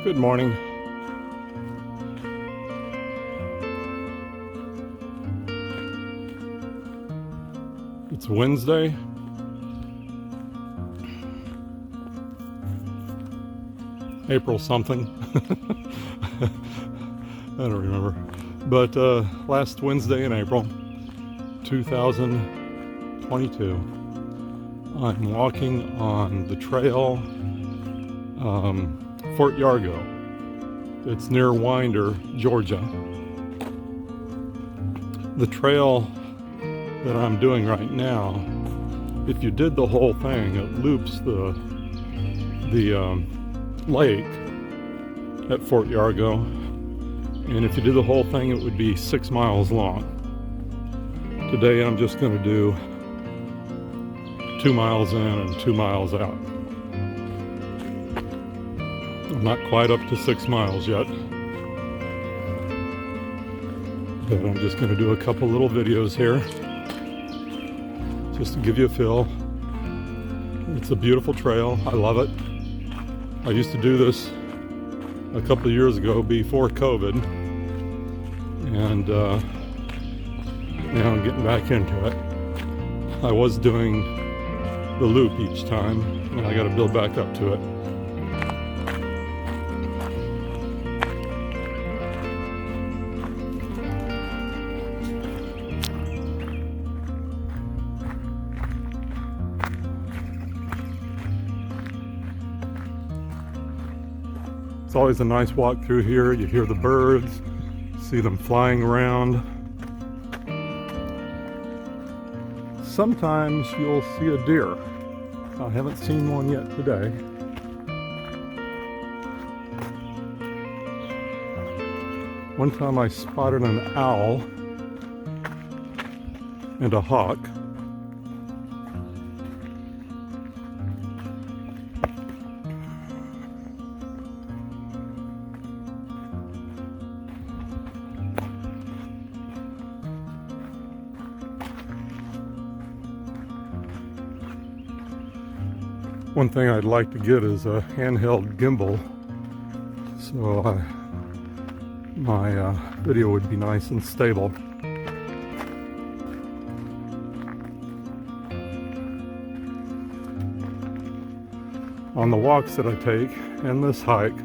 Good morning. It's Wednesday. April something. I don't remember. But last Wednesday in April 2022, I'm walking on the trail, Fort Yargo. It's near Winder, Georgia. The trail that I'm doing right now, if you did the whole thing, it loops the lake at Fort Yargo, and if you do the whole thing, it would be 6 miles long. Today I'm just going to do 2 miles in and 2 miles out. I'm not quite up to 6 miles yet, but I'm just going to do a couple little videos here just to give you a feel. It's a beautiful trail. I love it. I used to do this a couple of years ago before COVID, and now I'm getting back into it. I was doing the loop each time, and I got to build back up to it. It's always a nice walk through here. You hear the birds, see them flying around. Sometimes you'll see a deer. I haven't seen one yet today. One time I spotted an owl and a hawk. One thing I'd like to get is a handheld gimbal, so my video would be nice and stable. On the walks that I take and this hike,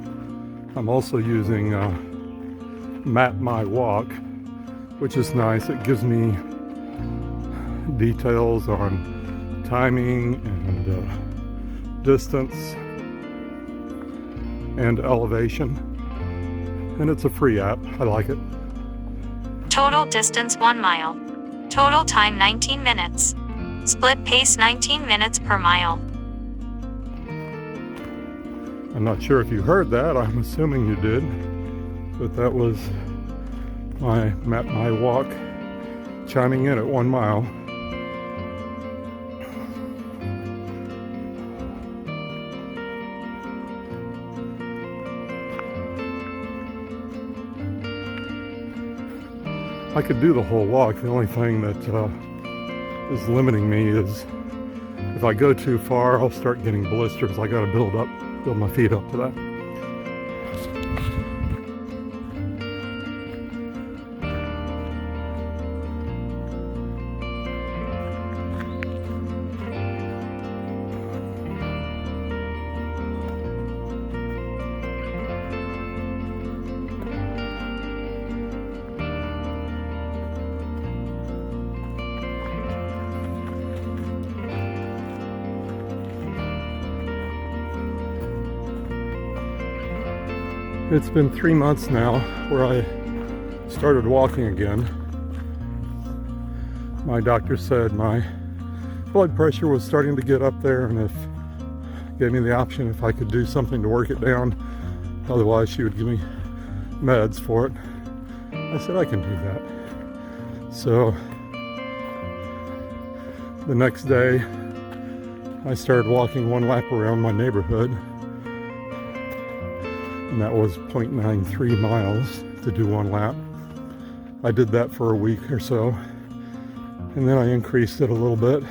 I'm also using Map My Walk, which is nice. It gives me details on timing and distance and elevation, and it's a free app. I like it. Total distance 1 mile. Total time 19 minutes. Split pace 19 minutes per mile. I'm not sure if you heard that. I'm assuming you did, but that was my Map My Walk chiming in at 1 mile. I could do the whole walk. The only thing that is limiting me is if I go too far, I'll start getting blisters. I got to build my feet up to that. It's been 3 months now where I started walking again. My doctor said my blood pressure was starting to get up there, and gave me the option if I could do something to work it down. Otherwise, she would give me meds for it. I said I can do that. So the next day, I started walking 1 lap around my neighborhood. And that was 0.93 miles to do 1 lap. I did that for a week or so, and then I increased it a little bit.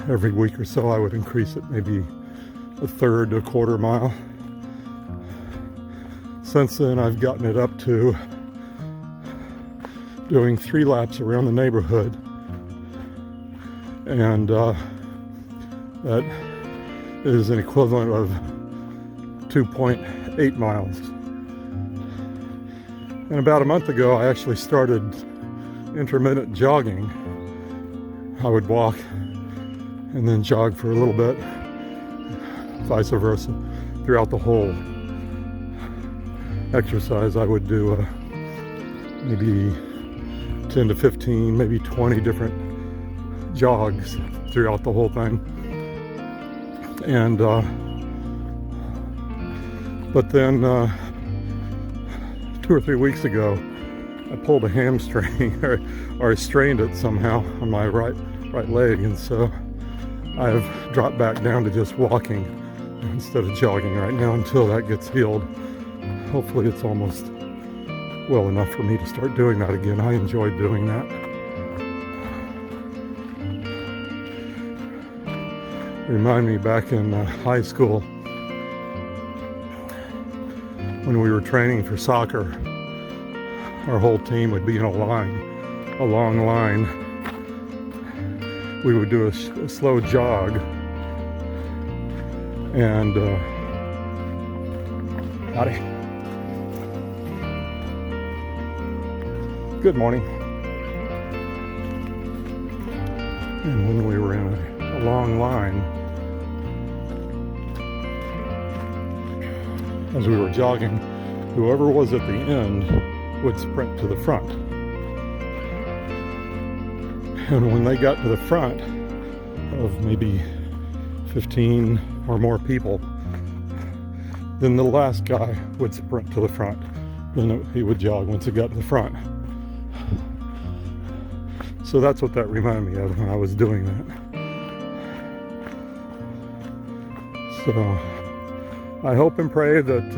every week or so I would increase it maybe a third to a quarter mile. Since then I've gotten it up to doing 3 laps around the neighborhood, and that is an equivalent of 2.8 miles. And about a month ago I actually started intermittent jogging. I would walk and then jog for a little bit, vice versa, throughout the whole exercise. I would do maybe 10 to 15, maybe 20 different jogs throughout the whole thing. And but then 2 or 3 weeks ago I pulled a hamstring or I strained it somehow on my right leg, and so I've dropped back down to just walking instead of jogging right now until that gets healed. Hopefully it's almost well enough for me to start doing that again. I enjoyed doing that. Remind me back in high school when we were training for soccer, our whole team would be in a long line. We would do a slow jog, and howdy. Good morning. And when we were in a long line, as we were jogging, whoever was at the end would sprint to the front. And when they got to the front of maybe 15 or more people, then the last guy would sprint to the front. Then he would jog once it got to the front. So that's what that reminded me of when I was doing that. So I hope and pray that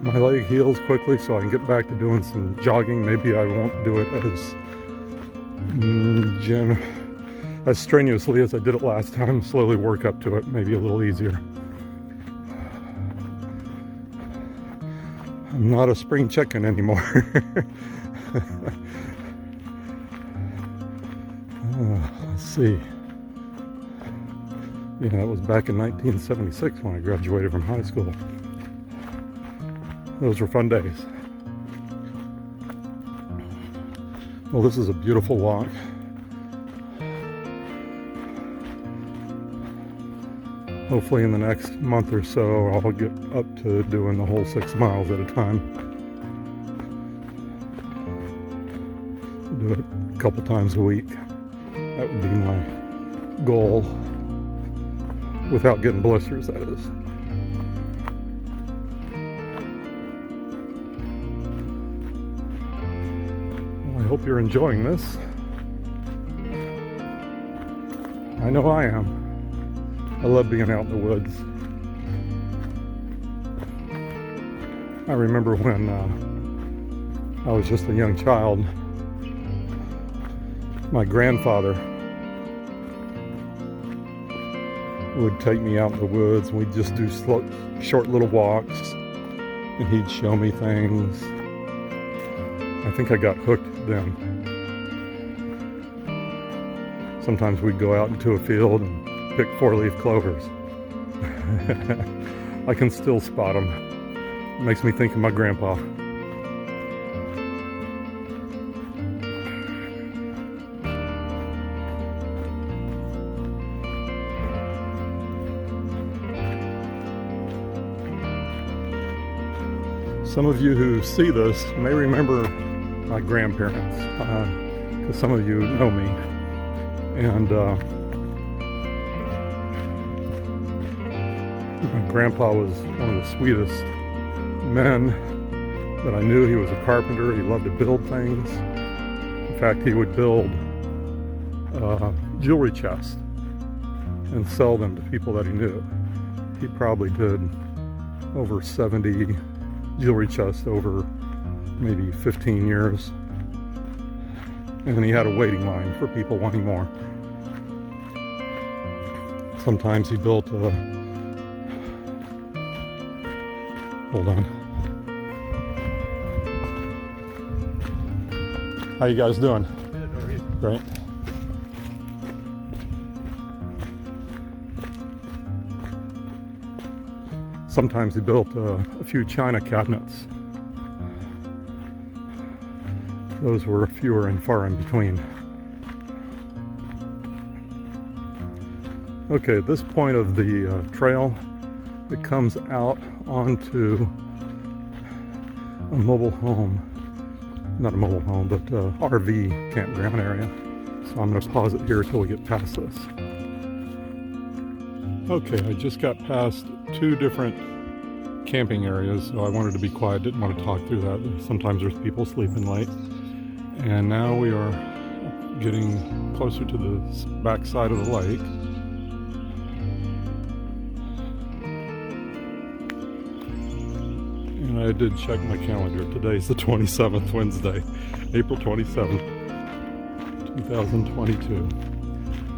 my leg heals quickly so I can get back to doing some jogging. Maybe I won't do it as strenuously as I did it last time. Slowly work up to it, maybe a little easier. I'm not a spring chicken anymore. Let's see. Yeah, that was back in 1976 when I graduated from high school. Those were fun days. Well, this is a beautiful walk. Hopefully in the next month or so I'll get up to doing the whole 6 miles at a time. Do it a couple times a week. That would be my goal, without getting blisters, that is. Well, I hope you're enjoying this. I know I am. I love being out in the woods. I remember when I was just a young child, my grandfather would take me out in the woods, and we'd just do short little walks, and he'd show me things. I think I got hooked then. Sometimes we'd go out into a field and pick 4-leaf clovers. I can still spot them. It makes me think of my grandpa. Some of you who see this may remember my grandparents, because some of you know me. And my grandpa was one of the sweetest men that I knew. He was a carpenter. He loved to build things. In fact, he would build jewelry chests and sell them to people that he knew. He probably did over 70 jewelry chests over maybe 15 years. And then he had a waiting line for people wanting more. Sometimes he built a... Hold on. How you guys doing? Great. Sometimes he built a few china cabinets. Those were fewer and far in between. Okay, at this point of the trail, it comes out onto a mobile home. Not a mobile home, but RV campground area. So I'm going to pause it here till we get past this. Okay, I just got past two different camping areas, so I wanted to be quiet, didn't want to talk through that. Sometimes there's people sleeping late. And now we are getting closer to the back side of the lake. And I did check my calendar. Today's the 27th, Wednesday, April 27th, 2022.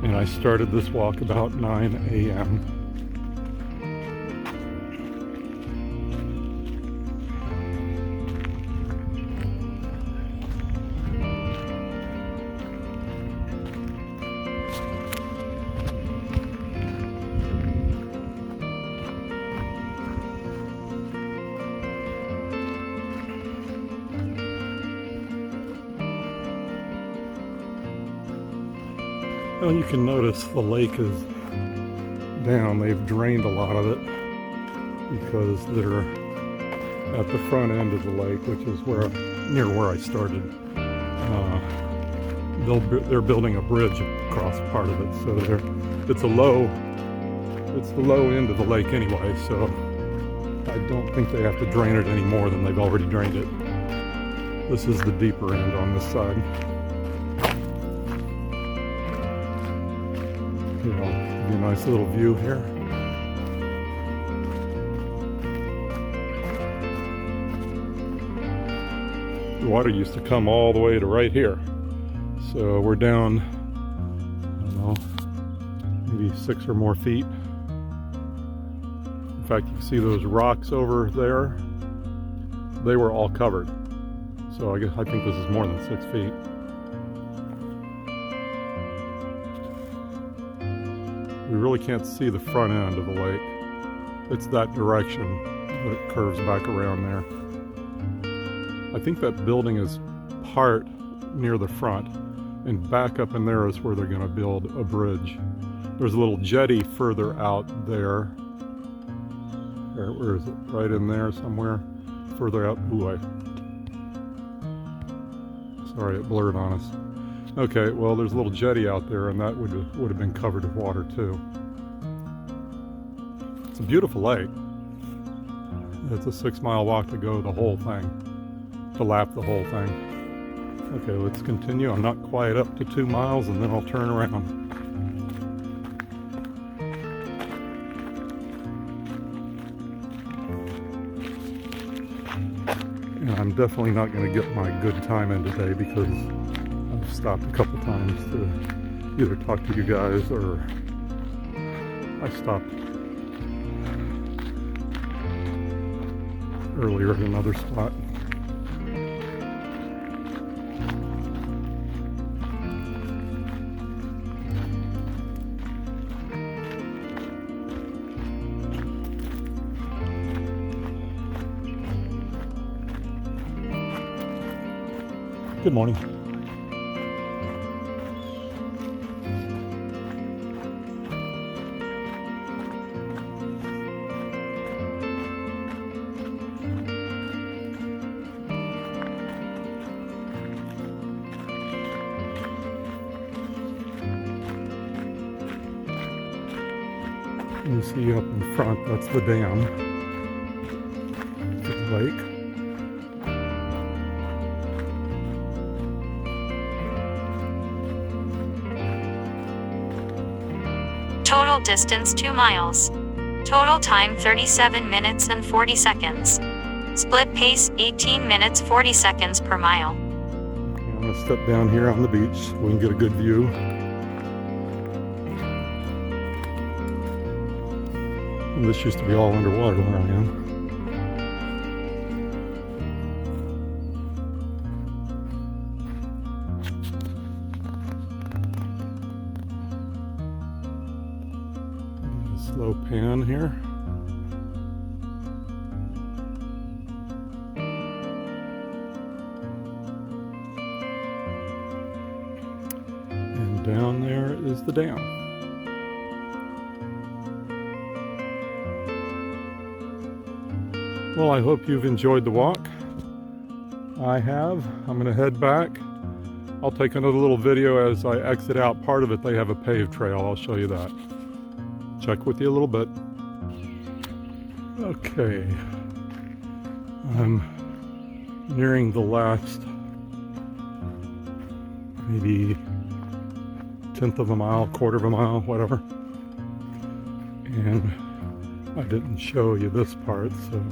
And I started this walk about 9 a.m. Well, you can notice the lake is down. They've drained a lot of it because they're at the front end of the lake, which is near where I started. They're building a bridge across part of it, so it's the low end of the lake anyway. So I don't think they have to drain it any more than they've already drained it. This is the deeper end on this side. Give you a nice little view here. The water used to come all the way to right here. So we're down, I don't know, maybe 6 or more feet. In fact, you can see those rocks over there. They were all covered. So I think this is more than 6 feet. We really can't see the front end of the lake. It's that direction that it curves back around there. I think that building is part near the front, and back up in there is where they're going to build a bridge. There's a little jetty further out there. Where is it? Right in there somewhere. Further out. Ooh, sorry, it blurred on us. Okay, well, there's a little jetty out there, and that would have been covered with water too. It's a beautiful lake. It's a 6-mile walk to go the whole thing, to lap the whole thing. Okay, let's continue. I'm not quite up to 2 miles, and then I'll turn around. And I'm definitely not going to get my good time in today because I've stopped a couple times to either talk to you guys, or I stopped earlier at another spot. Good morning. You see up in front, that's the dam, the lake. Total distance 2 miles. Total time 37 minutes and 40 seconds. Split pace 18 minutes 40 seconds per mile. Okay, I'm going to step down here on the beach so we can get a good view. And this used to be all underwater where I am. Slow pan here. And down there is the dam. Well, I hope you've enjoyed the walk. I have. I'm going to head back. I'll take another little video as I exit out. Part of it, they have a paved trail. I'll show you that. Check with you a little bit. Okay. I'm nearing the last maybe 1/10 of a mile, 1/4 of a mile, whatever. And I didn't show you this part, so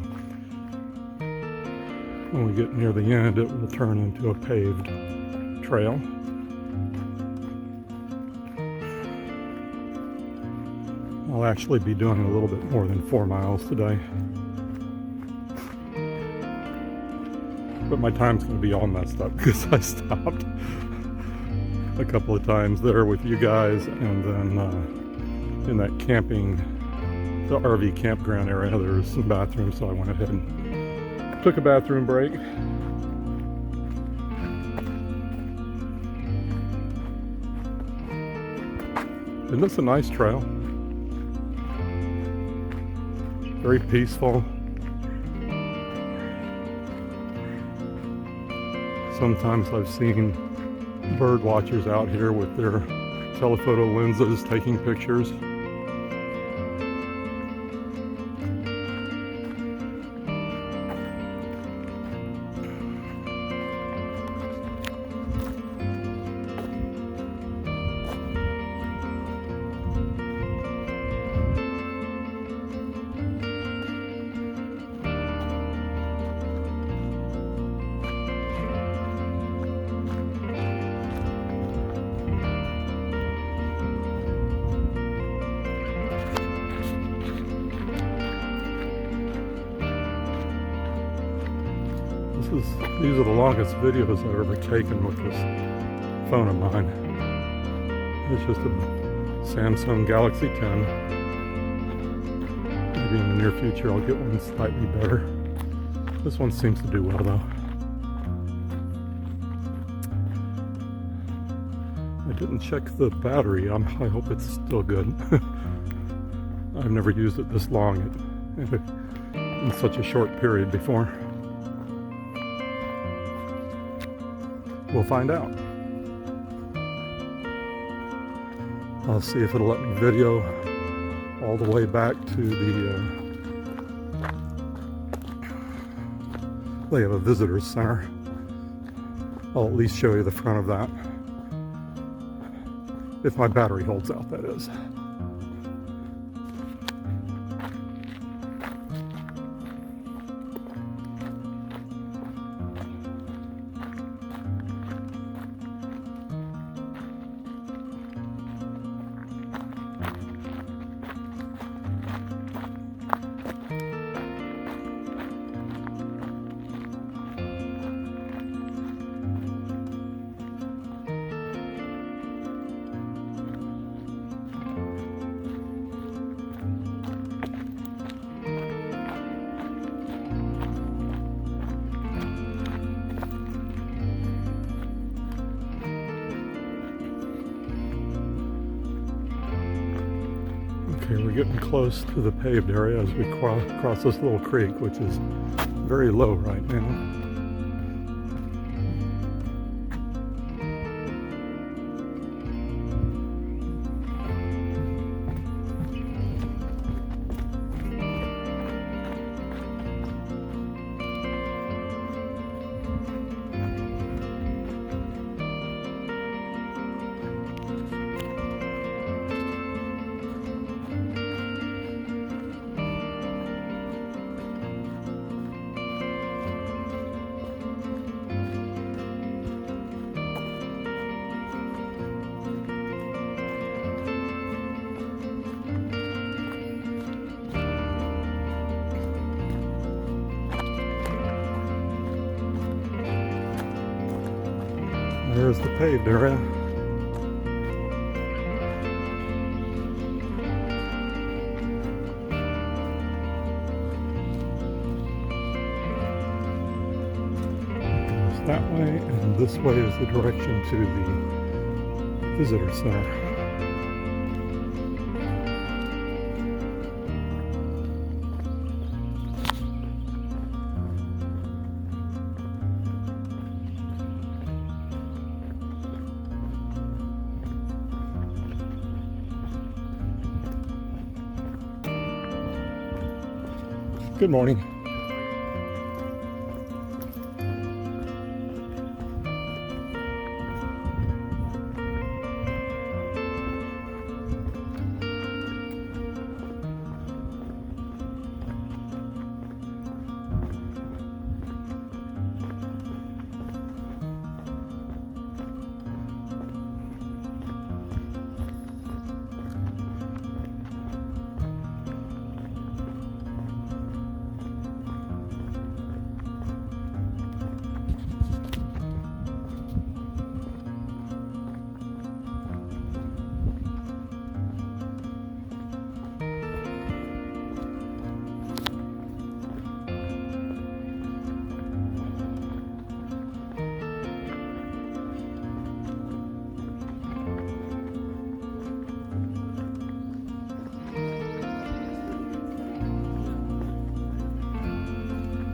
when we get near the end, it will turn into a paved trail. I'll actually be doing a little bit more than 4 miles today. But my time's going to be all messed up because I stopped a couple of times there with you guys, and then in that camping, the RV campground area, there was some bathrooms, so I went ahead and took a bathroom break. Isn't this a nice trail? Very peaceful. Sometimes I've seen bird watchers out here with their telephoto lenses taking pictures. These are the longest videos I've ever taken with this phone of mine. It's just a Samsung Galaxy 10. Maybe in the near future I'll get one slightly better. This one seems to do well though. I didn't check the battery. I hope it's still good. I've never used it this long in such a short period before. We'll find out. I'll see if it'll let me video all the way back to the they have a visitor's center. I'll at least show you the front of that. If my battery holds out, that is. Okay, we're getting close to the paved area as we cross this little creek, which is very low right now. There's the paved area. That way, and this way is the direction to the visitor center. Good morning.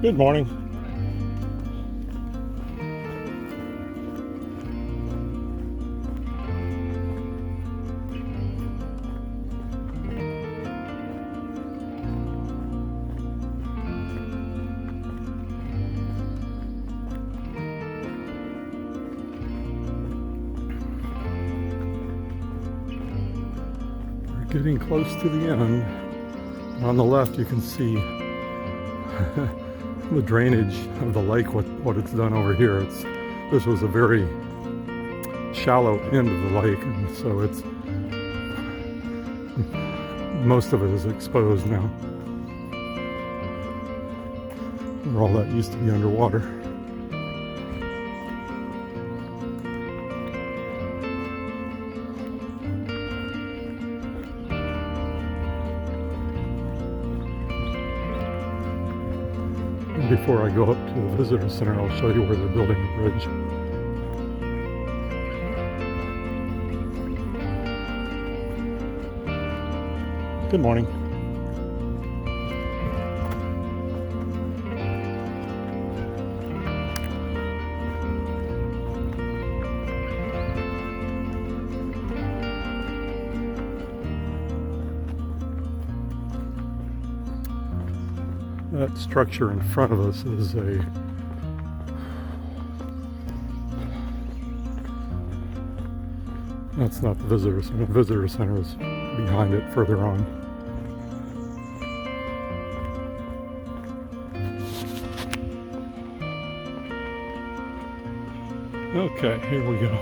Good morning. We're getting close to the end. On the left you can see the drainage of the lake, what it's done over here. This was a very shallow end of the lake, and so it's most of it is exposed now, where all that used to be underwater. Before I go up to the visitor center, I'll show you where they're building the bridge. Good morning. That structure in front of us is that's not the visitor center. The visitor center is behind it further on. Okay, here we go.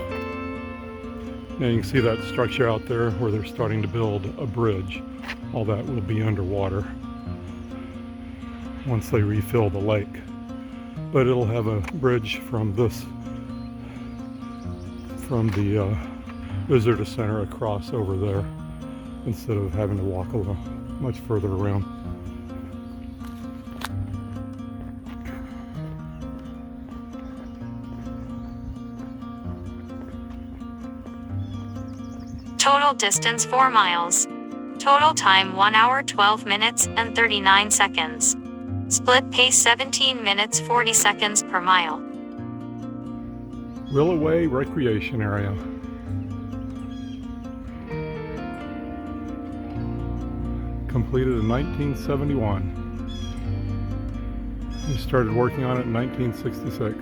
Now you can see that structure out there where they're starting to build a bridge. All that will be underwater once they refill the lake. But it'll have a bridge from the visitor center across over there, instead of having to walk a little much further around. Total distance 4 miles. Total time 1 hour 12 minutes and 39 seconds. Split pace 17 minutes 40 seconds per mile. Willoway Recreation Area. Completed in 1971. We started working on it in 1966.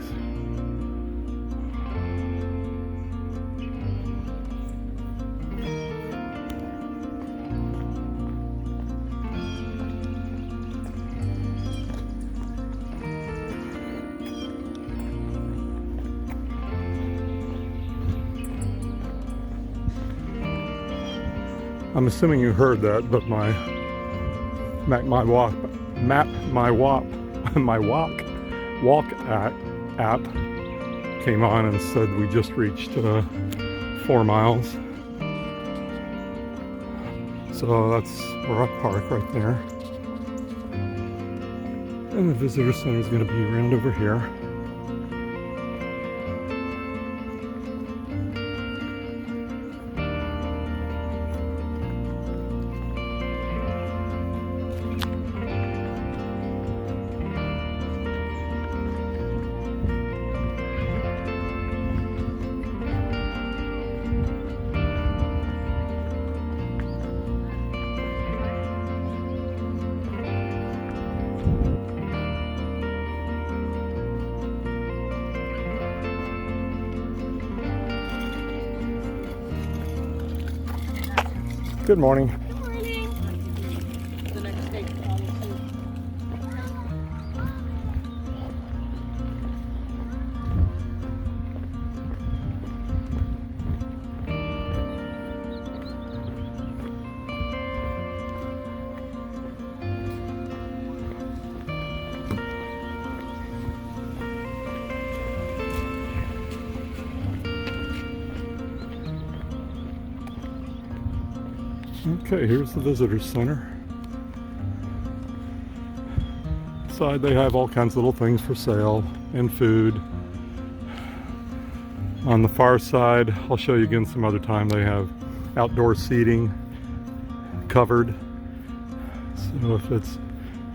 I'm assuming you heard that, but my walk app came on and said we just reached 4 miles. So that's where I park right there. And the visitor center is going to be around over here. Good morning. The next state, obviously. Okay, here's the visitor center. Inside they have all kinds of little things for sale and food. On the far side, I'll show you again some other time, they have outdoor seating covered. So if it's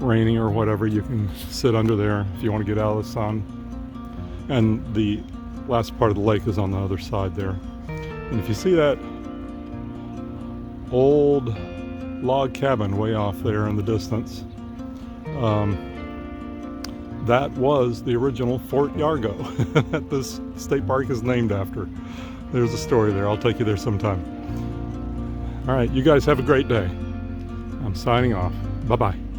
raining or whatever, you can sit under there if you want to get out of the sun. And the last part of the lake is on the other side there. And if you see that old log cabin way off there in the distance, that was the original Fort Yargo that this state park is named after. There's a story there. I'll take you there sometime. All right, you guys have a great day. I'm signing off. Bye-bye.